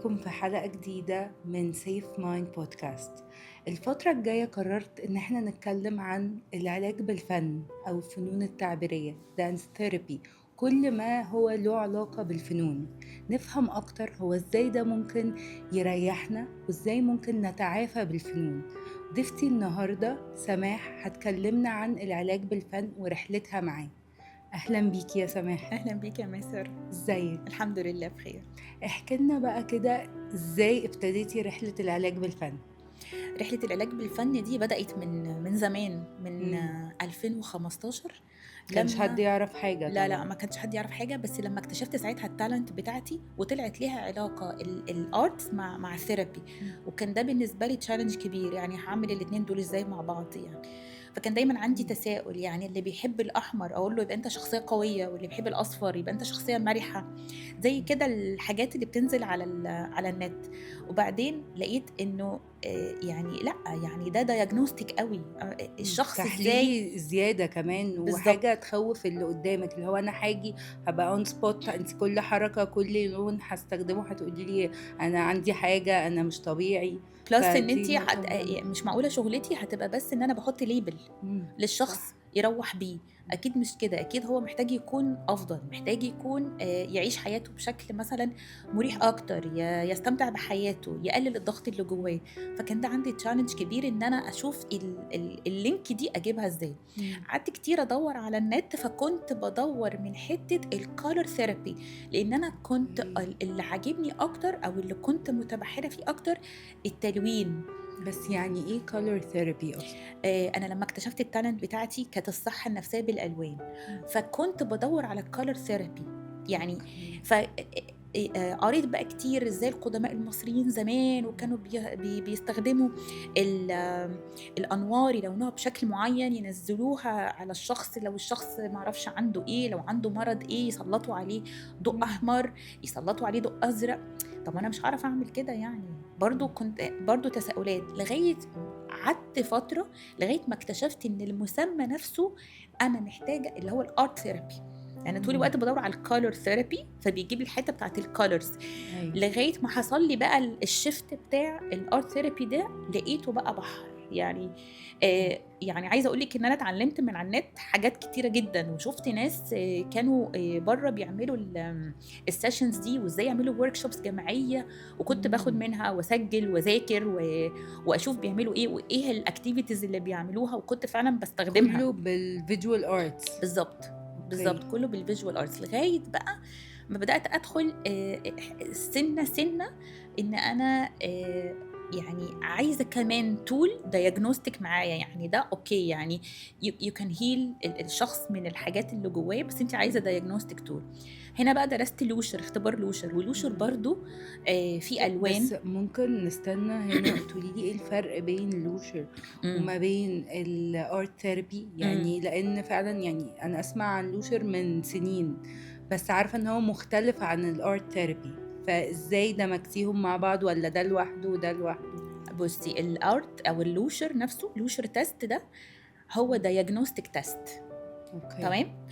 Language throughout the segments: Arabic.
بيكم في حلقة جديدة من سيف مايند بودكاست. الفترة الجاية قررت إن احنا نتكلم عن العلاج بالفن أو الفنون التعبيرية دانس ثيرابي، كل ما هو له علاقة بالفنون. نفهم أكتر هو إزاي ده ممكن يريحنا وإزاي ممكن نتعافى بالفنون. ضيفتي النهاردة سماح هتكلمنا عن العلاج بالفن ورحلتها معاه. أهلا بيكي يا سماح. اهلا بيك يا ماسر. ازيك؟ الحمد لله بخير. احكي لنا بقى كده ازاي ابتديتي رحلة العلاج بالفن؟ رحله العلاج بالفن دي بدات من زمان، من مم. 2015. كانش حد لما يعرف حاجة لا طبعا. ما كانش حد يعرف حاجه، بس لما اكتشفت ساعتها التالنت بتاعتي وطلعت ليها علاقه الارت مع الثيرابي. وكان ده بالنسبه لي تشالنج كبير، يعني هعمل الاثنين دول ازاي مع بعض يعني. فكان دايما عندي تساؤل، يعني اللي بيحب الاحمر اقول له يبقى انت شخصيه قويه، واللي بيحب الاصفر يبقى انت شخصيه مرحه، زي كده الحاجات اللي بتنزل على النت. وبعدين لقيت انه يعني لا، يعني ده دايجنوستيك قوي، الشخص ازاي. تحليلي زيادة كمان، بالظبط. وحاجة تخوف اللي قدامك، اللي هو انا هاجي هبقى اون سبوت، انت كل حركة كل لون هستخدمه هتقولي لي انا عندي حاجة، انا مش طبيعي. بلس ان فدي انت نقطة مهمة. مش معقوله شغلتي هتبقى بس ان انا بحط ليبل للشخص صح. يروح بيه. اكيد مش كده، اكيد هو محتاج يكون افضل، محتاج يكون يعيش حياته بشكل مثلا مريح اكتر، يستمتع بحياته، يقلل الضغط اللي جواه. فكان ده عندي تشالنج كبير ان انا اشوف اللينك دي اجيبها ازاي. مم. قعدت كتير ادور على النت، فكنت بدور من حته الكولر ثيرابي، لان انا كنت اللي عاجبني اكتر او اللي كنت متبحره فيه اكتر التلوين. بس يعني ايه color therapy اصلا؟ انا لما اكتشفت التالنت بتاعتي كانت الصحه النفسيه بالالوان، فكنت بدور على الكالر ثيرابي يعني. اوكي. ف قريت بقى كتير ازاي القدماء المصريين زمان وكانوا بيستخدموا الانوار، يلونوها بشكل معين ينزلوها على الشخص، لو الشخص معرفش عنده ايه، لو عنده مرض ايه يسلطوا عليه ضوء مم. احمر، يسلطوا عليه ضوء ازرق. طب انا مش هعرف اعمل كده يعني. برضو كنت برضو تساؤلات لغايه قعدت فتره، لغايه ما اكتشفت ان المسمى نفسه انا محتاجه اللي هو الارت ثيرابي. يعني طول مم. الوقت بدور على الكالر ثيرابي، فبيجيب لي الحته بتاعت الكالرز. ايوه. لغايه ما حصل لي بقى الشيفت بتاع الارت ثيرابي ده، لقيته بقى بحر يعني. يعني عايزه اقول لك ان انا اتعلمت من على النت حاجات كتيره جدا، وشفت ناس كانوا بره بيعملوا السيشنز دي، وازاي يعملوا ورك شوبس جماعيه، وكنت باخد مم. منها واسجل واذاكر واشوف بيعملوا ايه وايه الاكتيفيتيز اللي بيعملوها، وكنت فعلا بستخدمها. كله بالفيجوال ارتس. بالظبط. اوكي. بالظبط كله بالفيجوال ارتس، لغايه بقى ما بدات ادخل سنه سنه ان انا يعني عايزه كمان تول دايجنوستيك معايا، يعني ده اوكي يعني يو كان هيل الشخص من الحاجات اللي جواه، بس انت عايزه دايجنوستيك تول. هنا بقى درست لوشر، اختبار لوشر، ولوشر مم. برضو في الوان. بس ممكن نستنى هنا تقولي لي ايه الفرق بين اللوشر امم وما بين الارت ثيرابي؟ امم يعني لان فعلا يعني انا اسمع عن لوشر من سنين، بس عارفة ان هو مختلف عن الارت ثيرابي، فازاي دمجتيهم مع بعض ولا ده لوحده وده لوحده؟ بصي، الارت او اللوشر نفسه، لوشر تيست ده هو دايجنوستيك تيست. اوكي. تمام.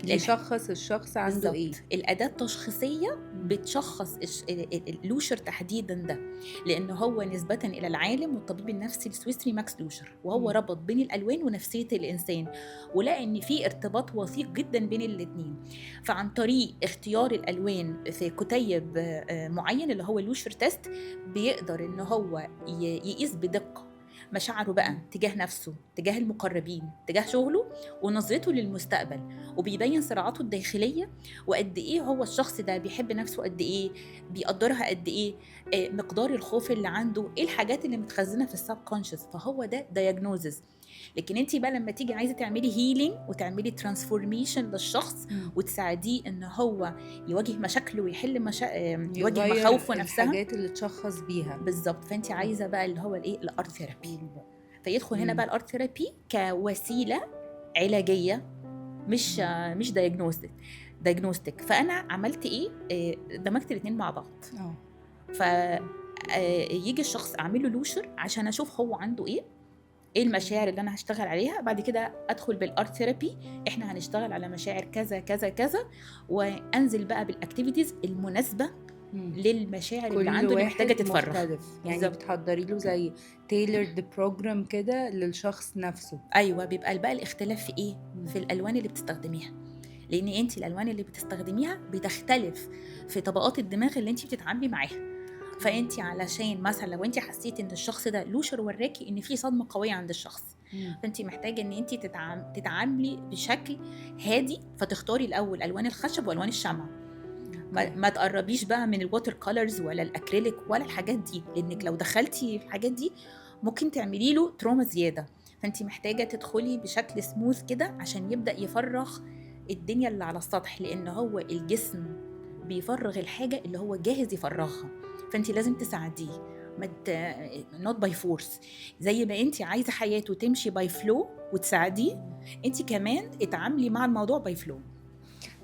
بيشخص الشخص عنده ايه. بالظبط، الأداة التشخيصية مم. بتشخص اللوشر تحديدا ده، لأنه هو نسبة إلى العالم والطبيب النفسي السويسري ماكس لوشر، وهو مم. ربط بين الألوان ونفسية الإنسان، ولقى إن في ارتباط وثيق جدا بين الاتنين. فعن طريق اختيار الألوان في كتيب معين اللي هو اللوشر تيست، بيقدر إن هو يقيس بدقة مشاعره بقى تجاه نفسه، تجاه المقربين، تجاه شغله، ونظرته للمستقبل. وبيبين صراعاته الداخلية، وقد ايه هو الشخص ده بيحب نفسه، قد ايه بيقدرها، قد ايه مقدار الخوف اللي عنده، ايه الحاجات اللي متخزنة في السب كونشس. فهو ده دايجنوزز. لكن انت بقى لما تيجي عايزه تعملي هيلينج وتعملي ترانسفورميشن للشخص، مم. وتساعديه ان هو يواجه مشاكله ويحل يواجه يغير مخاوفه نفسها. الحاجات اللي تشخص بيها. بالظبط. فانت عايزه بقى اللي هو الايه، الارت ثيرابي. قولي بقى. فيدخل هنا مم. بقى الارت ثيرابي كوسيله علاجيه، مش مم. مش دايجنوستيك. فانا عملت ايه، دمجت الاثنين مع بعض. اه. ف يجي الشخص اعمل له لوشر عشان اشوف هو عنده ايه المشاعر اللي انا هشتغل عليها. بعد كده ادخل بالارت ثيرابي، احنا هنشتغل على مشاعر كذا كذا كذا، وانزل بقى بالاكتيفيتيز المناسبه للمشاعر اللي كل عنده اللي محتاجه واحد تتفرغ. مختلف، يعني بالظبط. بتحضري له زي tailored program كده للشخص نفسه. ايوه، بيبقى بقى الاختلاف في ايه؟ مم. في الالوان اللي بتستخدميها، لان انت الالوان اللي بتستخدميها بتختلف في طبقات الدماغ اللي انت بتتعاملي معاها. فانت علشان مثلا لو انت حسيتي ان الشخص ده لوشر وراكي ان في صدمه قويه عند الشخص، فانت محتاجه ان انت تتعاملي بشكل هادي، فتختاري الاول الوان الخشب والوان الشمع. ما تقربيش بقى من الووتر كولرز ولا الاكريليك ولا الحاجات دي، لانك لو دخلتي في الحاجات دي ممكن تعملي له تروما زياده. فانت محتاجه تدخلي بشكل سموث كده عشان يبدا يفرغ الدنيا اللي على السطح، لان هو الجسم بيفرغ الحاجه اللي هو جاهز يفرغها، فانت لازم تساعديه. not by force. زي ما انت عايزه حياته تمشي by flow وتساعديه، انت كمان اتعاملي مع الموضوع by flow.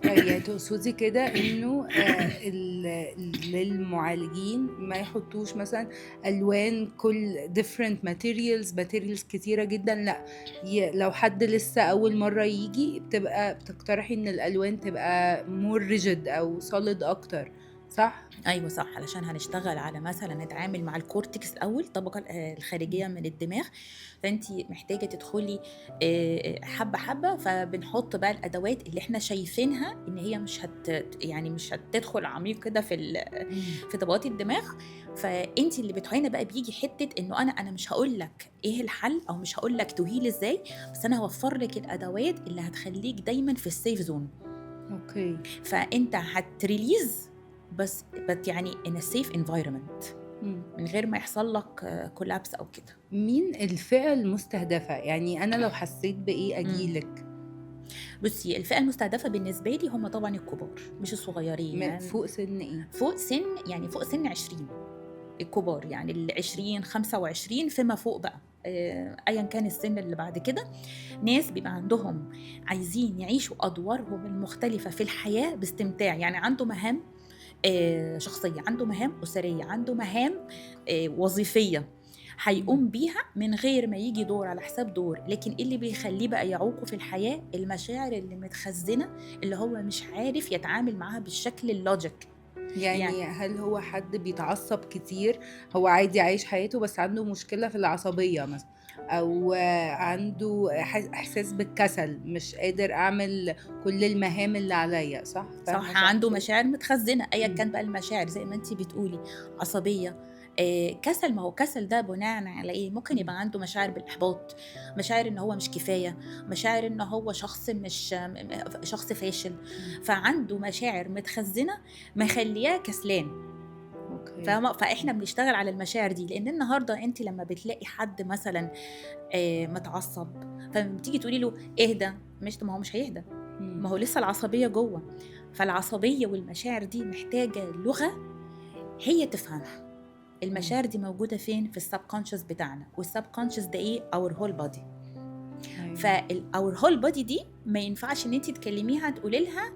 يعني تقصدي كده انه للمعالجين ما يحطوش مثلا الوان كل different materials كتيرة جدا، لا، لو حد لسه اول مرة يجي بتقترحي ان الالوان تبقى more rigid او solid اكتر، صح؟ ايوه صح، علشان هنشتغل على مثلا نتعامل مع الكورتكس الاول، الطبقه الخارجيه من الدماغ. فانت محتاجه تدخلي حبه حبه، فبنحط بقى الادوات اللي احنا شايفينها ان هي يعني مش هتدخل عميق كده في طبقات الدماغ. فانت اللي بتعيني بقى بيجي حته انه انا مش هقول لك ايه الحل، او مش هقول لك تهيل ازاي، بس انا هوفر لك الادوات اللي هتخليك دايما في السيف زون. اوكي. فانت هتريليز بس يعني in a safe environment من غير ما يحصل لك كولابس او كده. مين الفئة المستهدفة؟ يعني انا لو حسيت بايه اجيلك؟ بصي، الفئة المستهدفة بالنسبة لي هم طبعا الكبار مش الصغيرين. يعني فوق سن ايه؟ فوق سن 20 الكبار، يعني 20 25 فيما فوق بقى، ايا كان السن اللي بعد كده. ناس بيبقى عندهم عايزين يعيشوا ادوارهم المختلفة في الحياة باستمتاع، يعني عنده مهام شخصية، عنده مهام أسرية، عنده مهام وظيفية هيقوم بيها من غير ما يجي دور على حساب دور. لكن اللي بيخليه بقى يعوقه في الحياة المشاعر اللي متخزنة، اللي هو مش عارف يتعامل معها بالشكل اللوجيك. يعني هل هو حد بيتعصب كتير، هو عادي عايش حياته بس عنده مشكلة في العصبية مثلا، أو عنده إحساس بالكسل، مش قادر أعمل كل المهام اللي عليا، صح؟ فاهمة صح، صح عنده كده؟ مشاعر متخزنة أيا كان بقى المشاعر، زي ما انتي بتقولي عصبية، كسل. ما هو كسل ده بناء على ايه؟ ممكن يبقى عنده مشاعر بالإحباط، مشاعر ان هو مش كفاية، مشاعر ان هو شخص مش شخص فاشل. فعنده مشاعر متخزنة مخلياه كسلان. أوكي. فاهمة؟ فاحنا بنشتغل على المشاعر دي، لان النهارده انت لما بتلاقي حد مثلا متعصب، فلما بتيجي تقولي له اهدى، ما هو مش هيهدى، ما هو لسه العصبية جوه. فالعصبية والمشاعر دي محتاجة لغة هي تفهمها. المشاعر دي موجودة فين؟ في السبكونشس بتاعنا، والسبكونشس ده ايه؟ اور هول بودي. فالاور هول بودي دي ما ينفعش ان انت تكلميها تقولي لها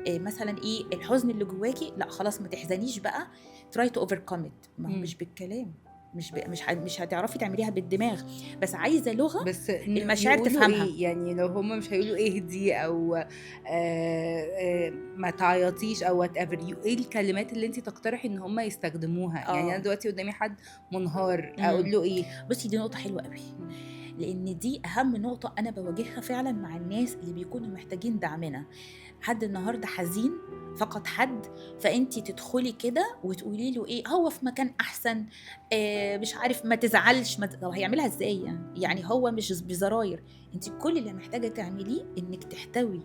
مثلا ايه الحزن اللي جواكي، لا خلاص ما تحزنيش بقى، try to overcome it. ما هو مش بالكلام، مش هتعرفي تعمليها بالدماغ، بس عايزه لغه بس المشاعر يقولوا تفهمها. ايه يعني؟ لو هم مش هيقولوا اهدي او ما تعيطيش او وات ايفر، ايه الكلمات اللي انت تقترحي ان هم يستخدموها؟ يعني انا دلوقتي قدامي حد منهار، اقول له ايه؟ بصي، دي نقطه حلوه قوي، لان دي اهم نقطه انا بواجهها فعلا مع الناس اللي بيكونوا محتاجين دعمنا. حد النهارده حزين، فقد حد، فانتي تدخلي كده وتقولي له ايه؟ هو في مكان احسن، مش عارف، ما تزعلش، طب هيعملها ازاي يعني هو مش بزراير. انتي كل اللي محتاجه تعمليه انك تحتوي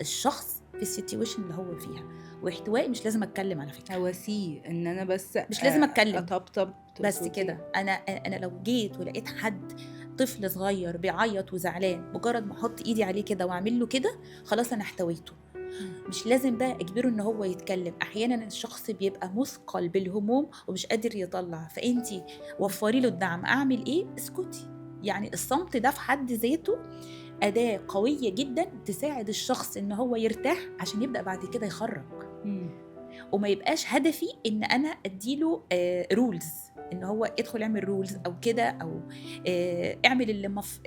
الشخص في السيتويشن اللي هو فيها. واحتواء مش لازم اتكلم على فكره، هواسيه ان انا بس مش لازم اتكلم، اطبطب بس كده. انا لو جيت ولقيت حد طفل صغير بيعيط وزعلان، مجرد ما احط ايدي عليه كده واعمل له كده، خلاص انا احتويته. مش لازم بقى اجبره ان هو يتكلم. احيانا الشخص بيبقى مثقل بالهموم ومش قادر يطلع، فانتي وفري له الدعم. اعمل ايه؟ اسكتي. يعني الصمت ده في حد ذاته أداة قوية جدا تساعد الشخص ان هو يرتاح عشان يبدأ بعد كده يخرج. وما يبقاش هدفي ان انا اديله رولز، ان هو ادخل اعمل رولز او كده، او اعمل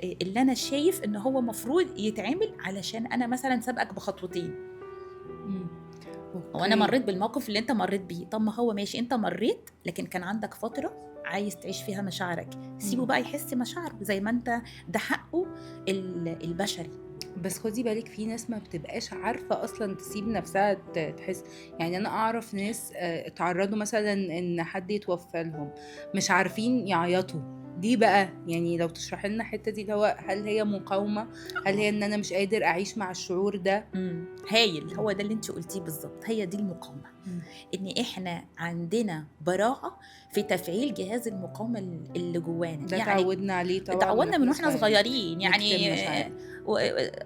اللي انا شايف ان هو مفروض يتعمل علشان انا مثلا سابقك بخطوتين. وانا اوكي. مريت بالموقف اللي انت مريت بيه. طب ما هو ماشي، انت مريت لكن كان عندك فتره عايز تعيش فيها مشاعرك، سيبه مم. بقى يحس مشاعره زي ما انت، ده حقه البشري. بس خدي بالك في ناس ما بتبقاش عارفة أصلا تسيب نفسها تحس. يعني أنا أعرف ناس اتعرضوا مثلا إن حد يتوفى لهم مش عارفين يعيطوا. دي بقى يعني لو تشرح لنا الحتة دي اللي هو هل هي مقاومة، هل هي إن أنا مش قادر أعيش مع الشعور ده؟ هايل، هو ده اللي انت قلتيه بالظبط، هي دي المقاومه. مم. ان احنا عندنا براءه في تفعيل جهاز المقاومه اللي جوانا. ده يعني تعودنا عليه طبعا اتعودنا من واحنا صغيرين صغيرين نكتم يعني. مشاعرنا.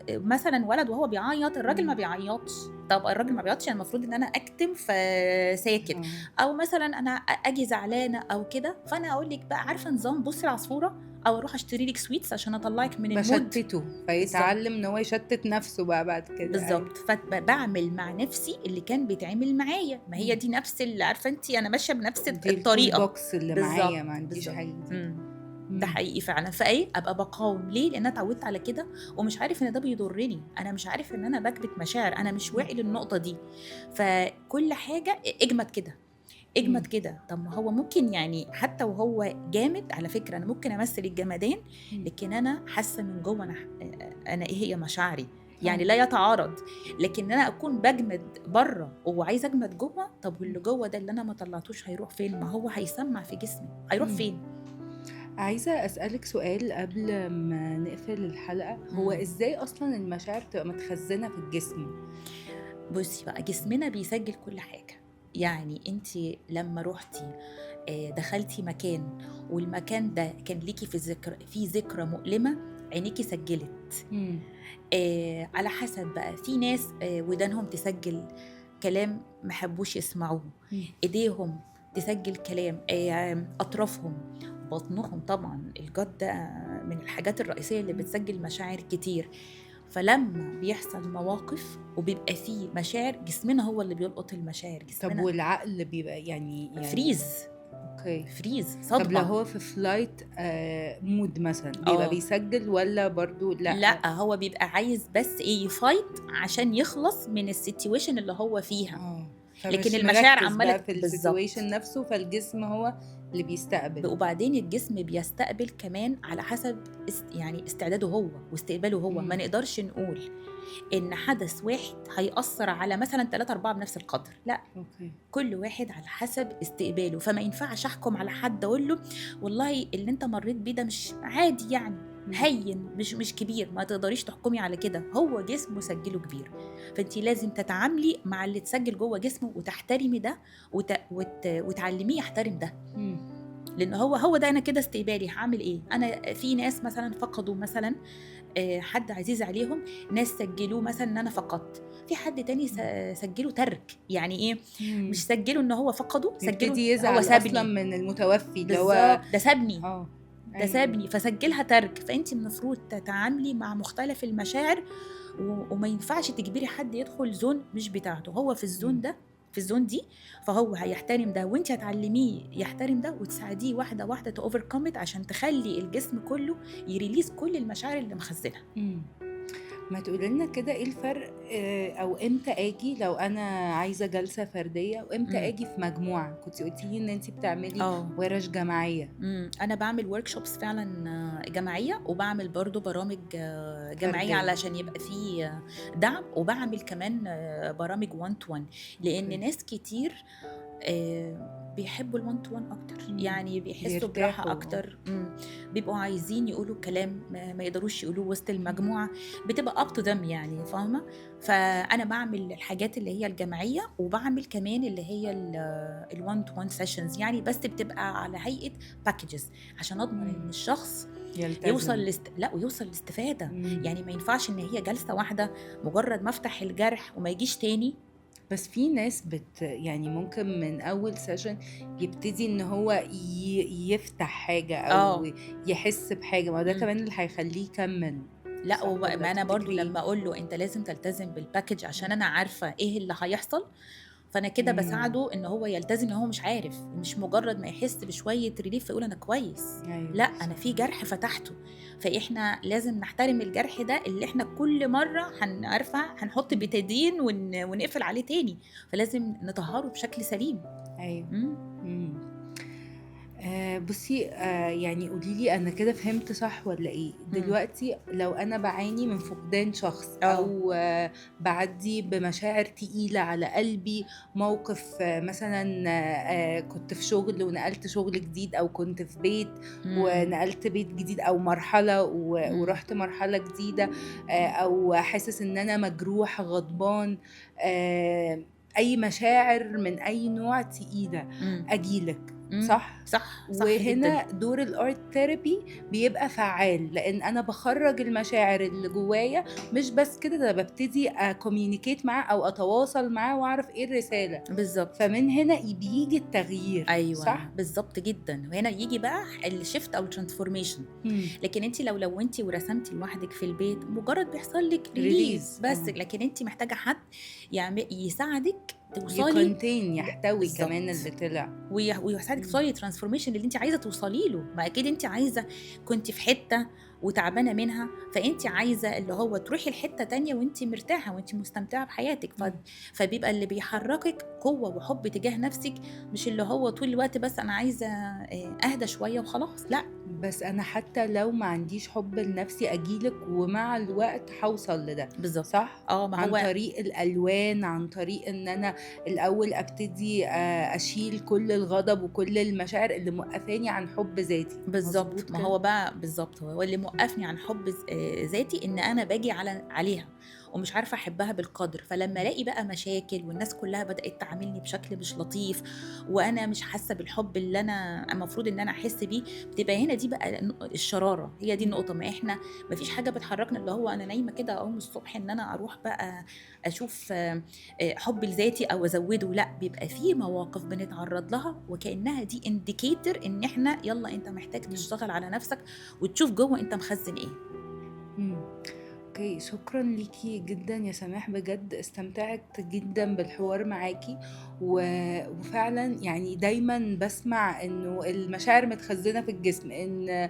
مثلا ولد وهو بيعيط، الراجل ما مم. بيعيطش. طب الراجل ما بيعيطش، يعني المفروض ان انا اكتم فساكت. او مثلا انا اجي زعلانه او كده، فانا اقول لك بقى، عارفه نظام بصي العصفوره، او اروح اشتري لك سويتس عشان اطلعك من المود. بشتته بالظبط، فيتعلم ان هو يشتت نفسه بقى بعد كده. ايوه. بالظبط. فبعمل مع نفسي اللي كان بيتعمل معايا، ما هي مم. دي نفس اللي عارفه انت، انا ماشيه بنفس دي التول الطريقه. بوكس اللي معايا، بالظبط، ما عنديش بالظبط. حاجة جديدة. ده مم. حقيقي فعلا. فايه ابقى بقاوم ليه؟ لان انا اتعودت على كده ومش عارف ان ده بيضرني، انا مش عارف ان انا بكبت مشاعر، انا مش واعي للنقطه دي. فكل حاجه اجمد كده، مم. اجمد كده. طب ما هو ممكن يعني حتى وهو جامد، على فكره انا ممكن امثل الجمدان، مم. لكن انا حاسه من جوه انا ايه هي مشاعري. يعني اه. لا يتعارض. لكن انا اكون بجمد بره وعايزه اجمد جوه، طب واللي جوه ده اللي انا ما طلعتوش هيروح فين؟ ما هو هيسمع في جسمي، هيروح مم. فين؟ عايزة أسألك سؤال قبل ما نقفل الحلقة. هو إزاي أصلا المشاعر تبقى متخزنة في الجسم؟ بصي بقى، جسمنا بيسجل كل حاجة. يعني انت لما روحتي دخلتي مكان، والمكان ده كان ليكي في ذكرى مؤلمة، عينيكي سجلت. مم. على حسب بقى، في ناس ودانهم تسجل كلام ما حبوش يسمعوه، مم. ايديهم تسجل كلام، اطرافهم، بطنهم طبعا، الجد ده من الحاجات الرئيسية اللي بتسجل مشاعر كتير. فلما بيحصل مواقف وبيبقى فيه مشاعر، جسمنا هو اللي بيلقط المشاعر، طب جسمنا والعقل بيبقى يعني فريز، اوكي. فريز، طب لو صدمة. هو في فلايت مود مثلا بيبقى اه بيسجل ولا برضو لا؟ لا، هو بيبقى عايز بس ايه، يفايت عشان يخلص من السيتويشن اللي هو فيها. اه. لكن فمش المشاعر مركز عمالة بقى في بالظبط. السيتويشن نفسه، فالجسم هو اللي بيستقبل. وبعدين الجسم بيستقبل كمان على حسب يعني استعداده هو واستقباله هو. ما مم. نقدرش نقول ان حدث واحد هيأثر على مثلا 3-4 بنفس القدر، لا، اوكي. كل واحد على حسب استقباله. فما ينفعش احكم على حد اقول له والله اللي انت مريت بيه ده مش عادي، يعني هين، مش كبير. ما تقدريش تحكمي على كده، هو جسمه سجله كبير. فانت لازم تتعاملي مع اللي تسجل جوه جسمه وتحترمي ده، وتعلميه يحترم ده. مم. لان هو ده انا كده استقبالي. هعمل ايه؟ انا في ناس مثلا فقدوا مثلا حد عزيز عليهم، ناس سجلوه مثلا ان انا فقدت، في حد تاني سجله ترك. يعني ايه؟ مم. مش سجله ان هو فقده، سجله يبتدي هو يزعل اصلا سابني. من المتوفي اللي هو. بالظبط، ده سابني، اه. ده ايوه. سابني، فسجلها ترك. فانت المفروض تتعاملي مع مختلف المشاعر، وما ينفعش تجبري حد يدخل زون مش بتاعته. هو في الزون مم. ده، في الزون دي، فهو هيحترم ده، وانت هتعلميه يحترم ده، وتساعديه واحده واحده اوفركم عشان تخلي الجسم كله يريليز كل المشاعر اللي مخزنها. مم. ما تقولي لنا كده ايه الفرق، او امتى اجي لو انا عايزه جلسه فرديه، وامتى امم اجي في مجموعه؟ كنت قلتي لي ان انت بتعملي اه ورش جماعيه. انا بعمل ورك شوبس فعلا جماعيه، وبعمل برضو برامج جماعيه فرديه. علشان يبقى فيه دعم، وبعمل كمان برامج 1 تو 1، لان اوكي. ناس كتير بيحبوا الوان تو وان اكتر، مم. يعني بيحسوا براحه بيرتاحوا. اكتر. بيبقوا عايزين يقولوا كلام ما يقدروش يقولوه وسط المجموعه، بتبقى اب تو ذم، يعني فاهمه. فانا بعمل الحاجات اللي هي الجماعيه، وبعمل كمان اللي هي الوان تو وان سيشنز، يعني بس بتبقى على هيئه باكجز، عشان اضمن ان الشخص يلتزم. لا، ويوصل لاستفاده. مم. يعني ما ينفعش ان هي جلسه واحده مجرد ما افتح الجرح وما يجيش تاني. بس في ناس يعني ممكن من اول سيشن يبتدي ان هو يفتح حاجة او اه يحس بحاجة، ما هو ده مم. كمان اللي هيخليه يكمل. لا، صح ولا ما انا برضو تفتكري ايه؟ لما اقول له انت لازم تلتزم بالباكج عشان انا عارفه ايه اللي هيحصل، فانا كده إمم. بساعده ان هو يلتزم ان هو مش عارف، مش مجرد ما يحس بشويه ريليف فيقول انا كويس. لا، أيوه انا صح. في جرح فتحته، فاحنا لازم نحترم الجرح ده اللي احنا كل مره هنرفع هنحط إمم. بتادين ونقفل عليه تاني، فلازم نطهره بشكل سليم. أيوه. امم. إمم. بُصّي، يعني قولي لي أنا كده فهمت صح والّا إيه؟ امم. دلوقتي لو أنا باعاني من فقدان شخص اه. أو باعدّي بمشاعر تقيلة على قلبي، موقف مثلًا كنت في شغل ونقلت شغل جديد أو كنت في بيت امم. ونقلت بيت جديد أو مرحلة امم. ورُحت مرحلة جديدة، أو حاسس إن أنا مجروح، غضبان، أي مشاعر من أي نوع تقيلة، امم. آجي لك، امم. صح؟ صح، صح جدا. وهنا دور الart therapy بيبقى فعّال، لإن أنا باخرّج المشاعر اللي جوايا، مش بس كده ده بابتدي communicate معاه أو أتواصل معاه وأعرف إيه الرسالة، بالظبط. فمن هنا بييجي التغيير، أيوه، صح؟ بالضبط جدًا، وهنا ييجي بقى الshift أو الtransformation. إمم. لكن أنتِ لو لوّنتِ ورسمتِ لوحدِك في البيت، مجرد بيحصل لِك release release بس، لكن أنتِ محتاجة حد يساعدِك توصلي يcontain يحتوي كمان اللي بالضبط. طلع. ويساعدِك إمم. توصلي للtransformation اللي أنتِ عايزة توصلي له، ما أكيد أنتِ عايزة كنتِ في حتة وتعبانة منها، فأنتِ عايزة اللي هو تروحي لحتة تانية وأنتِ مرتاحة وأنتِ مستمتعة بحياتِك، إمم. فبيبقى اللي بيحركِك قوة وحب تجاه نفسِك، مش اللي هو طول الوقت بس أنا عايزة أهدى شوية وخلاص، لأ. بس أنا حتى لو ما عنديش حُب لنفسي آجي لِك ومع الوقت هاوصل لده، بالضبط. صح؟ ما عن هو طريق الألوان، عن طريق إن أنا الأول أبتدي أشيل كل الغضب وكل المشاعر اللي موقّفاني عن حُب ذاتي، بالضبط، مضبوط ما كده؟ هو بقى بالضبط، هو اللي موقّفني عن حُب ذاتي إن أنا باجي عليها ومش عارفة أحبها بالقدر، فلمّا إمم. ألاقي بقى مشاكل والناس كلّها بدأت تعاملني بشكل مش لطيف، وأنا مش حاسة بالحُب اللي أنا المفروض إن أنا أحس بيه، بتبقى هنا دي بقى الشرارة، هي دي إمم. النقطة، ما إحنا ما فيش حاجة بتحركنا اللي هو أنا نايمة كده أقوم الصبح إن أنا أروح بقى أشوف حُبّي لذاتي أو أزوّده، لأ، بيبقى في مواقف بنتعرّض لها وكإنها دي indicator إن إحنا يالّا أنت محتاج إمم. تشتغل على نَفْسك وتشوف جوّه أنت مخزّن إيه. إمم. أوكي، شكرًا ليكِ جدًا يا سماح، بجد استمتعت جدًا بالحوار معاكِ، و وفعلًا يعني دايمًا باسمع إنه المشاعر متخزنة في الجسم، إن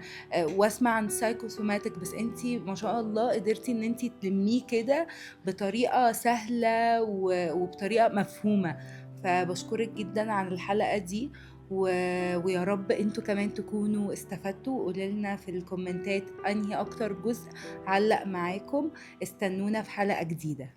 واسمع عن psychosomatic، بس أنتِ ما شاء الله قدرتِ إن أنتِ تلمّيه كده بطريقة سهلة وبطريقة مفهومة، فباشكرِك جدًا على الحلقة دي، و ويا رب أنتم كمان تكونوا استفدتوا، وقولوا لنا في الكومنتات أنهي أكتر جزء علّق معاكم. استنونا في حلقة جديدة.